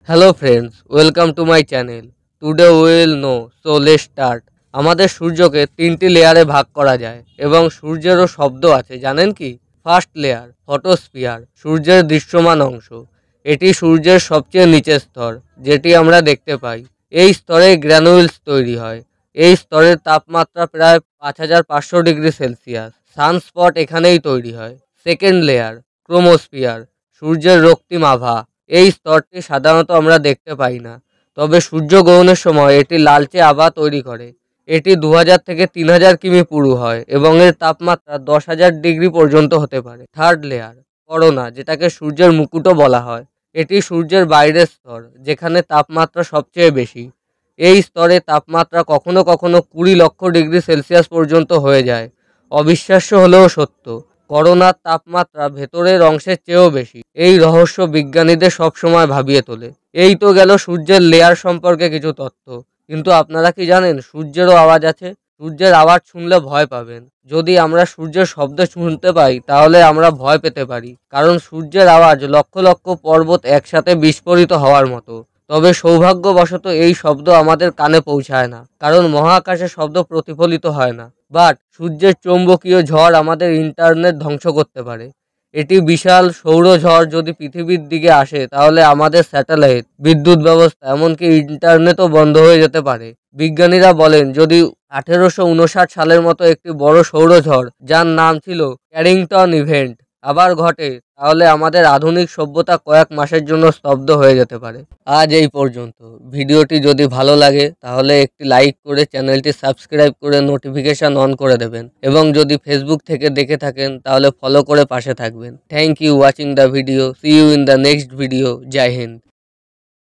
Hello friends, welcome to my channel. Today will know, so let's start. আমাদের সূর্যকে তিনটি লেয়ারে ভাগ করা যায় এবং সূর্যেরও শব্দ আছে, জানেন কি? ফার্স্ট লেয়ার ফটোস্ফিয়ার, সূর্যের দৃশ্যমান অংশ। এটি সূর্যের সবচেয়ে নিচের স্তর, যেটি আমরা দেখতে পাই। এই স্তরে গ্র্যানুলস তৈরি হয়। এই স্তরের তাপমাত্রা প্রায় 5500 ডিগ্রি সেলসিয়াস। সানস্পট এখানেই তৈরি হয়। সেকেন্ড লেয়ার ক্রোমোস্ফিয়ার, সূর্যের রক্তিম আভা। এই স্তরটি সাধারণত আমরা দেখতে পাই না, তবে সূর্যগ্রহণের সময় এটি লালচে আভা তৈরি করে। এটি 2000 থেকে 3000 কিমি পুরু হয় এবং এর তাপমাত্রা 10,000 ডিগ্রি পর্যন্ত হতে পারে। থার্ড লেয়ার করোনা, যেটাকে সূর্যের মুকুটও বলা হয়। এটি সূর্যের বাইরের স্তর, যেখানে তাপমাত্রা সবচেয়ে বেশি। এই স্তরে তাপমাত্রা কখনো কখনো 20 লক্ষ ডিগ্রি সেলসিয়াস পর্যন্ত হয়ে যায়। অবিশ্বাস্য হলেও সত্য, করোনার তাপমাত্রা ভেতরের অংশের চেয়েও বেশি। এই রহস্য বিজ্ঞানীদের সবসময় ভাবিয়ে তোলে। এই তো গেল সূর্যের লেয়ার সম্পর্কে কিছু তথ্য, কিন্তু আপনারা কি জানেন সূর্যেরও আওয়াজ আছে? সূর্যের আওয়াজ শুনলে ভয় পাবেন। যদি আমরা সূর্যের শব্দ শুনতে পাই তাহলে আমরা ভয় পেতে পারি, কারণ সূর্যের আওয়াজ লক্ষ লক্ষ পর্বত একসাথে বিস্ফোরিত হওয়ার মতো। তবে সৌভাগ্যবশত এই শব্দ আমাদের কানে পৌঁছায় না, কারণ মহাকাশে শব্দ প্রতিফলিত হয় না। বাট সূর্যের চৌম্বকীয় ঝড় আমাদের ইন্টারনেট ধ্বংস করতে পারে। এটি বিশাল সৌরঝড় যদি পৃথিবীর দিকে আসে তাহলে আমাদের স্যাটেলাইট, বিদ্যুৎ ব্যবস্থা, এমনকি ইন্টারনেটও বন্ধ হয়ে যেতে পারে। বিজ্ঞানীরা বলেন যদি 1859 সালের মতো একটি বড় সৌরঝড়, যার নাম ছিল ক্যারিংটন ইভেন্ট, আবার ঘটে, তাহলে আমাদের আধুনিক সভ্যতা কয়েক মাসের জন্য স্তব্ধ হয়ে যেতে পারে। আজ এই পর্যন্ত। ভিডিওটি যদি ভালো লাগে তাহলে একটি লাইক করে চ্যানেলটি সাবস্ক্রাইব করে নোটিফিকেশন অন করে দেবেন, এবং যদি ফেসবুক থেকে দেখে থাকেন তাহলে ফলো করে পাশে থাকবেন। Thank you watching the video. See you in the next video. জয় হিন্দ।